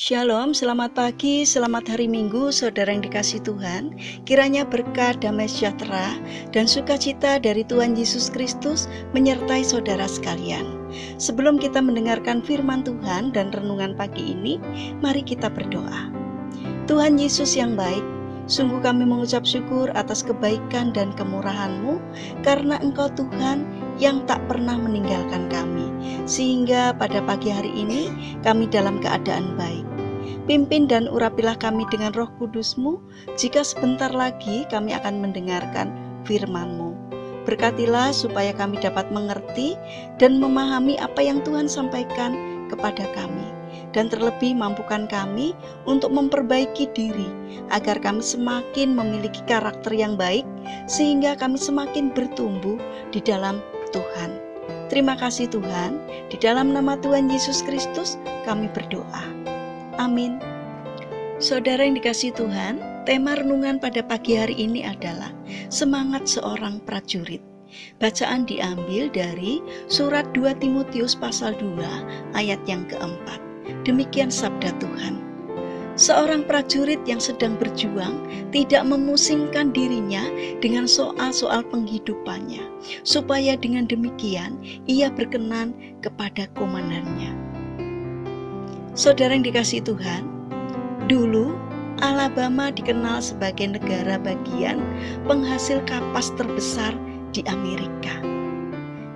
Shalom, selamat pagi, selamat hari Minggu, saudara yang dikasihi Tuhan. Kiranya berkat, damai sejahtera, dan sukacita dari Tuhan Yesus Kristus menyertai saudara sekalian. Sebelum kita mendengarkan firman Tuhan dan renungan pagi ini, mari kita berdoa. Tuhan Yesus yang baik, sungguh kami mengucap syukur atas kebaikan dan kemurahan-Mu, karena Engkau Tuhan yang tak pernah meninggalkan kami, sehingga pada pagi hari ini kami dalam keadaan baik. Pimpin dan urapilah kami dengan Roh Kudus-Mu, jika sebentar lagi kami akan mendengarkan firman-Mu. Berkatilah supaya kami dapat mengerti dan memahami apa yang Tuhan sampaikan kepada kami, dan terlebih mampukan kami untuk memperbaiki diri, agar kami semakin memiliki karakter yang baik, sehingga kami semakin bertumbuh di dalam Tuhan. Terima kasih Tuhan, di dalam nama Tuhan Yesus Kristus kami berdoa. Amin. Saudara yang dikasihi Tuhan, tema renungan pada pagi hari ini adalah semangat seorang prajurit. Bacaan diambil dari surat 2 Timotius pasal 2 ayat yang keempat. Demikian sabda Tuhan. Seorang prajurit yang sedang berjuang tidak memusingkan dirinya dengan soal-soal penghidupannya, supaya dengan demikian ia berkenan kepada komandannya. Saudara yang dikasihi Tuhan, dulu Alabama dikenal sebagai negara bagian penghasil kapas terbesar di Amerika.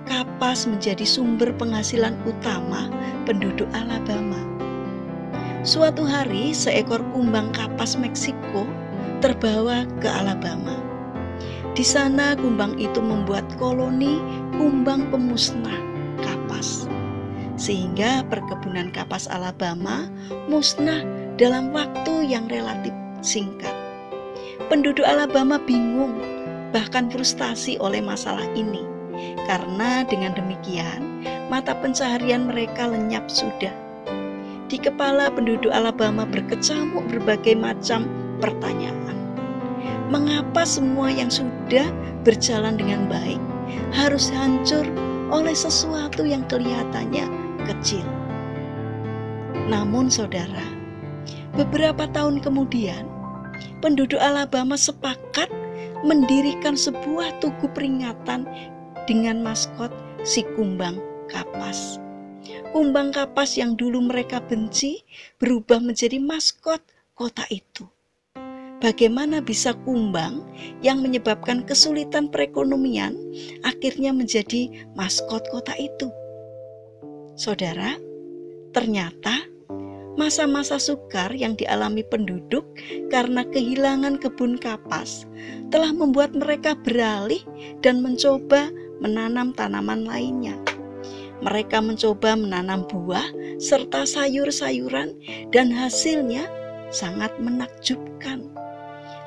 Kapas menjadi sumber penghasilan utama penduduk Alabama. Suatu hari seekor kumbang kapas Meksiko terbawa ke Alabama. Di sana kumbang itu membuat koloni kumbang pemusnah kapas, sehingga perkebunan kapas Alabama musnah dalam waktu yang relatif singkat. Penduduk Alabama bingung, bahkan frustasi oleh masalah ini, karena dengan demikian mata pencaharian mereka lenyap sudah. Di kepala penduduk Alabama berkecamuk berbagai macam pertanyaan. Mengapa semua yang sudah berjalan dengan baik harus hancur oleh sesuatu yang kelihatannya kecil? Namun saudara, beberapa tahun kemudian penduduk Alabama sepakat mendirikan sebuah tugu peringatan dengan maskot si kumbang kapas. Kumbang kapas yang dulu mereka benci berubah menjadi maskot kota itu. Bagaimana bisa kumbang yang menyebabkan kesulitan perekonomian akhirnya menjadi maskot kota itu? Saudara, ternyata masa-masa sukar yang dialami penduduk karena kehilangan kebun kapas telah membuat mereka beralih dan mencoba menanam tanaman lainnya. Mereka mencoba menanam buah serta sayur-sayuran dan hasilnya sangat menakjubkan.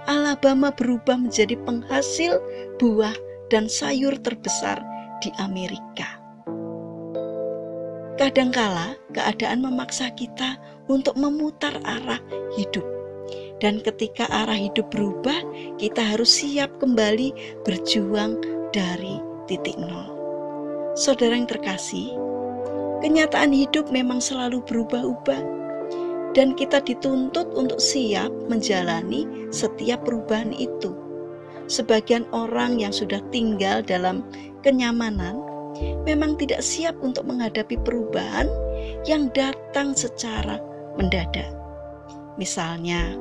Alabama berubah menjadi penghasil buah dan sayur terbesar di Amerika. Kadangkala keadaan memaksa kita untuk memutar arah hidup. Dan ketika arah hidup berubah, kita harus siap kembali berjuang dari titik nol. Saudara yang terkasih, kenyataan hidup memang selalu berubah-ubah, dan kita dituntut untuk siap menjalani setiap perubahan itu. Sebagian orang yang sudah tinggal dalam kenyamanan memang tidak siap untuk menghadapi perubahan yang datang secara mendadak. Misalnya,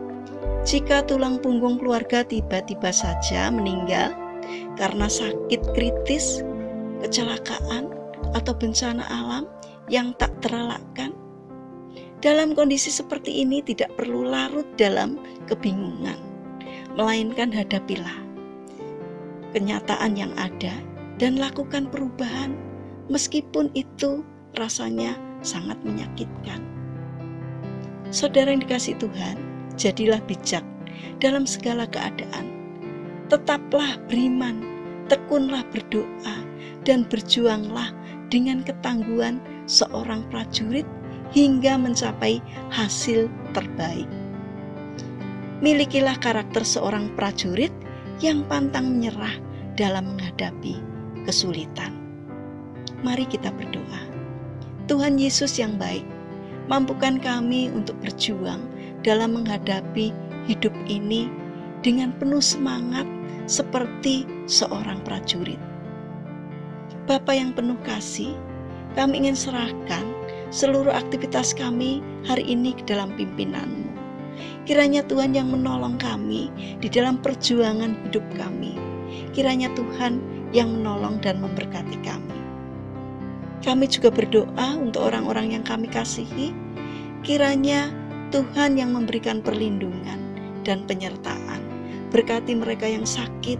jika tulang punggung keluarga tiba-tiba saja meninggal karena sakit kritis, kecelakaan, atau bencana alam yang tak terelakkan. Dalam kondisi seperti ini tidak perlu larut dalam kebingungan, melainkan hadapilah kenyataan yang ada dan lakukan perubahan meskipun itu rasanya sangat menyakitkan. Saudara yang dikasihi Tuhan, jadilah bijak dalam segala keadaan. Tetaplah beriman, tekunlah berdoa, dan berjuanglah dengan ketangguhan seorang prajurit hingga mencapai hasil terbaik. Milikilah karakter seorang prajurit yang pantang menyerah dalam menghadapi kesulitan. Mari kita berdoa. Tuhan Yesus yang baik, Mampukan kami untuk berjuang dalam menghadapi hidup ini dengan penuh semangat seperti seorang prajurit. Bapa yang penuh kasih, kami ingin serahkan seluruh aktivitas kami hari ini ke dalam pimpinan-Mu. Kiranya Tuhan yang menolong kami di dalam perjuangan hidup kami. Kiranya Tuhan yang menolong dan memberkati kami. Kami juga berdoa untuk orang-orang yang kami kasihi. Kiranya Tuhan yang memberikan perlindungan dan penyertaan. Berkati mereka yang sakit.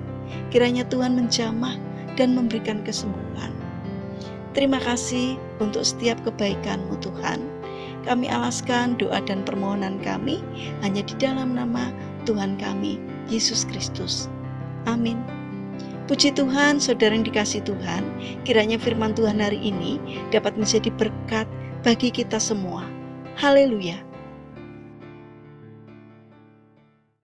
Kiranya Tuhan menjamah dan memberikan kesembuhan. Terima kasih untuk setiap kebaikan-Mu Tuhan. Kami alaskan doa dan permohonan kami hanya di dalam nama Tuhan kami, Yesus Kristus. Amin. Puji Tuhan, saudara yang dikasihi Tuhan, kiranya firman Tuhan hari ini dapat menjadi berkat bagi kita semua. Haleluya.